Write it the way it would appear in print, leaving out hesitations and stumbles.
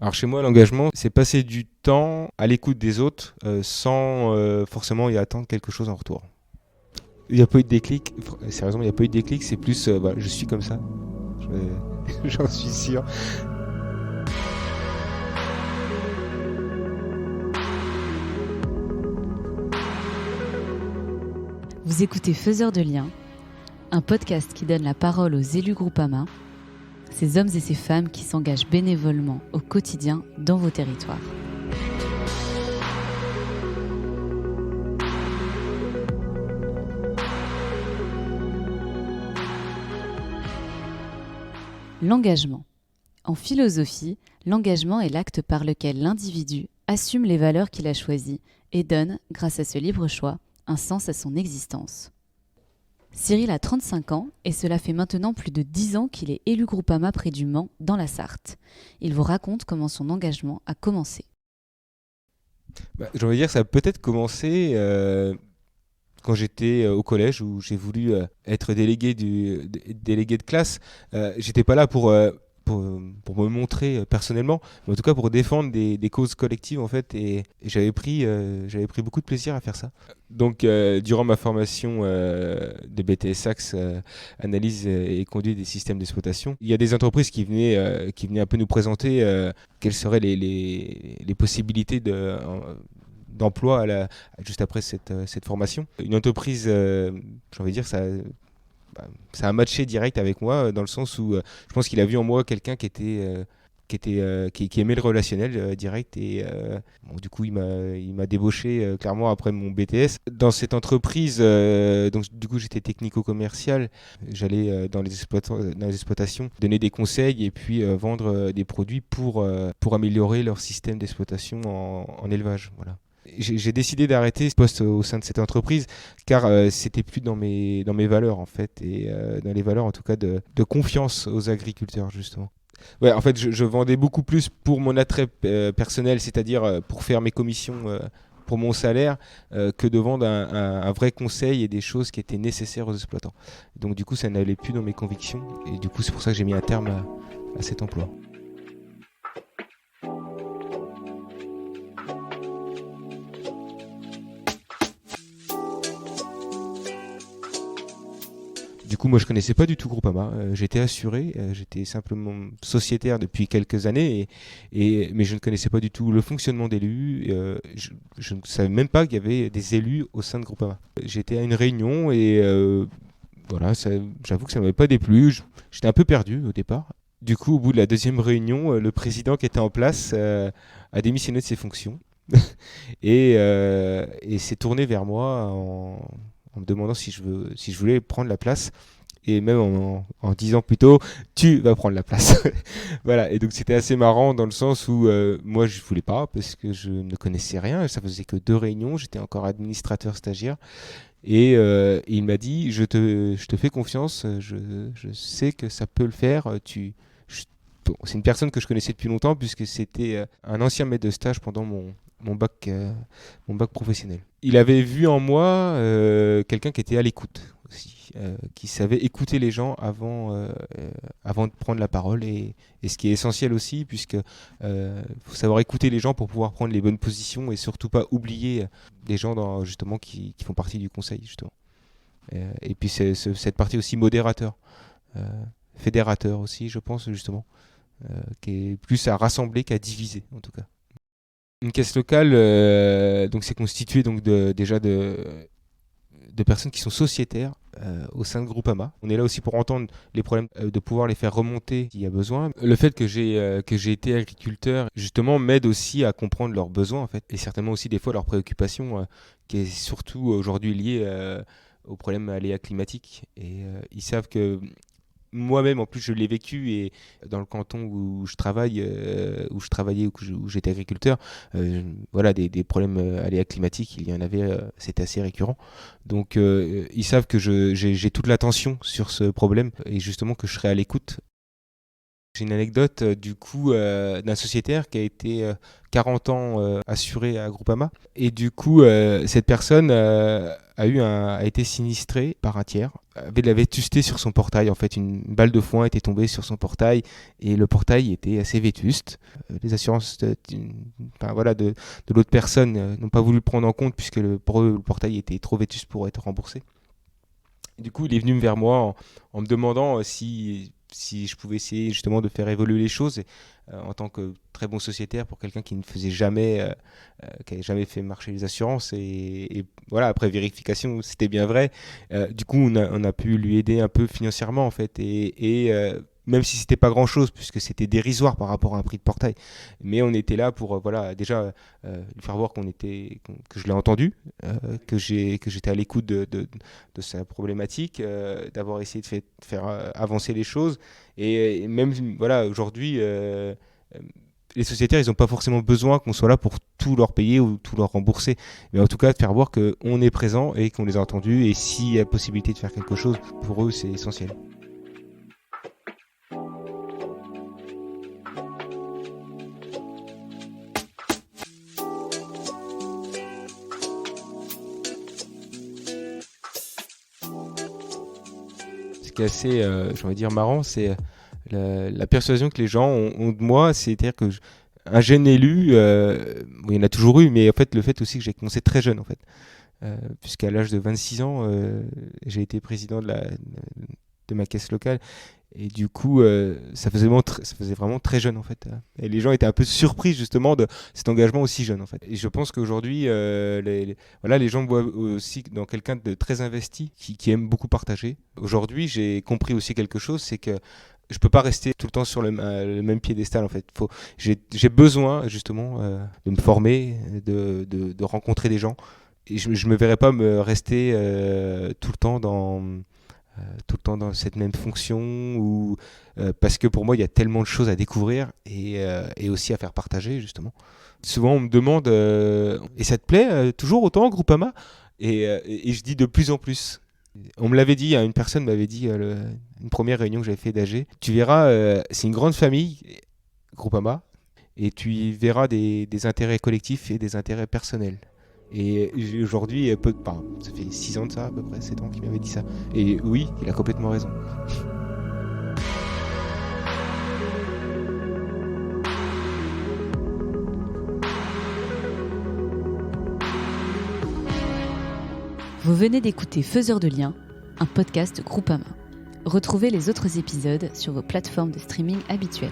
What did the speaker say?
Alors chez moi, l'engagement, c'est passer du temps à l'écoute des autres sans forcément y attendre quelque chose en retour. Il n'y a pas eu de déclic, sérieusement, il n'y a pas eu de déclic, c'est plus, je suis comme ça, j'en suis sûr. Vous écoutez Faiseurs de liens, un podcast qui donne la parole aux élus Groupama, ces hommes et ces femmes qui s'engagent bénévolement au quotidien dans vos territoires. L'engagement. En philosophie, l'engagement est l'acte par lequel l'individu assume les valeurs qu'il a choisies et donne, grâce à ce libre choix, un sens à son existence. Cyril a 35 ans et cela fait maintenant plus de 10 ans qu'il est élu Groupama près du Mans, dans la Sarthe. Il vous raconte comment son engagement a commencé. J'ai envie de dire que ça a peut-être commencé quand j'étais au collège où j'ai voulu être délégué de classe. J'étais pas là pour me montrer personnellement, mais en tout cas pour défendre des causes collectives en fait, et j'avais pris beaucoup de plaisir à faire ça. Donc durant ma formation de BTS Sax, analyse et conduite des systèmes d'exploitation, il y a des entreprises qui venaient un peu nous présenter quelles seraient les possibilités d'emploi juste après cette formation. Une entreprise, j'ai envie de dire, ça a matché direct avec moi dans le sens où je pense qu'il a vu en moi quelqu'un qui aimait le relationnel direct, et du coup il m'a débauché clairement après mon BTS dans cette entreprise. Donc du coup j'étais technico-commercial, j'allais dans les exploitations donner des conseils et puis vendre des produits pour améliorer leur système d'exploitation en élevage, voilà. J'ai décidé d'arrêter ce poste au sein de cette entreprise car c'était plus dans mes valeurs en fait, et dans les valeurs en tout cas de confiance aux agriculteurs justement. Ouais, en fait je vendais beaucoup plus pour mon attrait personnel, c'est-à-dire pour faire mes commissions pour mon salaire, que de vendre un vrai conseil et des choses qui étaient nécessaires aux exploitants. Donc du coup ça n'allait plus dans mes convictions, et du coup c'est pour ça que j'ai mis un terme à cet emploi. Du coup, moi, je connaissais pas du tout Groupama. J'étais assuré, j'étais simplement sociétaire depuis quelques années, mais je ne connaissais pas du tout le fonctionnement d'élus. Je ne savais même pas qu'il y avait des élus au sein de Groupama. J'étais à une réunion et voilà, j'avoue que ça m'avait pas déplu. J'étais un peu perdu au départ. Du coup, au bout de la deuxième réunion, le président qui était en place a démissionné de ses fonctions et s'est tourné vers moi en me demandant si je voulais prendre la place, et même en disant plutôt tu vas prendre la place. Voilà, et donc c'était assez marrant dans le sens où moi je voulais pas parce que je ne connaissais rien, ça faisait que 2 réunions, j'étais encore administrateur stagiaire, et il m'a dit je te fais confiance, je sais que ça peut le faire, bon, c'est une personne que je connaissais depuis longtemps puisque c'était un ancien maître de stage pendant mon bac professionnel. Il avait vu en moi quelqu'un qui était à l'écoute aussi, qui savait écouter les gens avant de prendre la parole, et ce qui est essentiel aussi, puisque faut savoir écouter les gens pour pouvoir prendre les bonnes positions et surtout pas oublier les gens justement qui font partie du conseil justement. Et puis cette partie aussi modérateur, fédérateur aussi, je pense justement, qui est plus à rassembler qu'à diviser en tout cas. Une caisse locale, donc c'est constitué donc déjà de personnes qui sont sociétaires au sein de Groupama. On est là aussi pour entendre les problèmes, de pouvoir les faire remonter s'il y a besoin. Le fait que j'ai été agriculteur justement m'aide aussi à comprendre leurs besoins en fait, et certainement aussi des fois leurs préoccupations, qui est surtout aujourd'hui liée aux problèmes aléas climatiques. Et ils savent que moi-même, en plus, je l'ai vécu, et dans le canton où je travaille, où je travaillais, où j'étais agriculteur, voilà, des problèmes aléas climatiques, il y en avait, c'était assez récurrent. Donc, ils savent que j'ai toute l'attention sur ce problème, et justement que je serai à l'écoute. J'ai une anecdote du coup d'un sociétaire qui a été 40 ans assuré à Groupama, et du coup cette personne a été sinistré par un tiers, avait de la vétusté sur son portail. En fait, une balle de foin était tombée sur son portail et le portail était assez vétuste. Les assurances de l'autre personne n'ont pas voulu le prendre en compte puisque pour eux, le portail était trop vétuste pour être remboursé. Du coup, il est venu vers moi en me demandant si je pouvais essayer justement de faire évoluer les choses en tant que très bon sociétaire pour quelqu'un qui ne faisait jamais, qui n'avait jamais fait marcher les assurances. Et voilà, après vérification, c'était bien vrai. Du coup, on a pu lui aider un peu financièrement en fait. Même si c'était pas grand chose, puisque c'était dérisoire par rapport à un prix de portail. Mais on était là pour déjà lui faire voir que je l'ai entendu, que j'étais à l'écoute de sa problématique, d'avoir essayé de faire avancer les choses. Et même voilà, aujourd'hui, les sociétaires, ils n'ont pas forcément besoin qu'on soit là pour tout leur payer ou tout leur rembourser. Mais en tout cas, de faire voir qu'on est présent et qu'on les a entendus. Et s'il y a possibilité de faire quelque chose, pour eux, c'est essentiel. Ce qui est assez, j'ai envie de dire, marrant, c'est la persuasion que les gens ont de moi. C'est-à-dire que un jeune élu, il y en a toujours eu, mais en fait, le fait aussi que j'ai commencé très jeune, en fait. Puisqu'à l'âge de 26 ans, j'ai été président de ma caisse locale. Et du coup, ça faisait vraiment très jeune, en fait. Et les gens étaient un peu surpris, justement, de cet engagement aussi jeune, en fait. Et je pense qu'aujourd'hui, les gens me voient aussi dans quelqu'un de très investi, qui aime beaucoup partager. Aujourd'hui, j'ai compris aussi quelque chose, c'est que je peux pas rester tout le temps sur le même piédestal, en fait. J'ai besoin, justement, de me former, de rencontrer des gens. Et je me verrais pas me rester tout le temps dans cette même fonction parce que pour moi il y a tellement de choses à découvrir et aussi à faire partager, justement. Souvent on me demande et ça te plaît toujours autant Groupama, et je dis de plus en plus. On me l'avait dit, une personne m'avait dit une première réunion que j'avais fait d'AG, tu verras, c'est une grande famille, Groupama, et tu y verras des intérêts collectifs et des intérêts personnels. Et aujourd'hui, ça fait 6 ans de ça, à peu près 7 ans qu'il m'avait dit ça. Et oui, il a complètement raison. Vous venez d'écouter Faiseurs de liens, un podcast Groupama. Retrouvez les autres épisodes sur vos plateformes de streaming habituelles.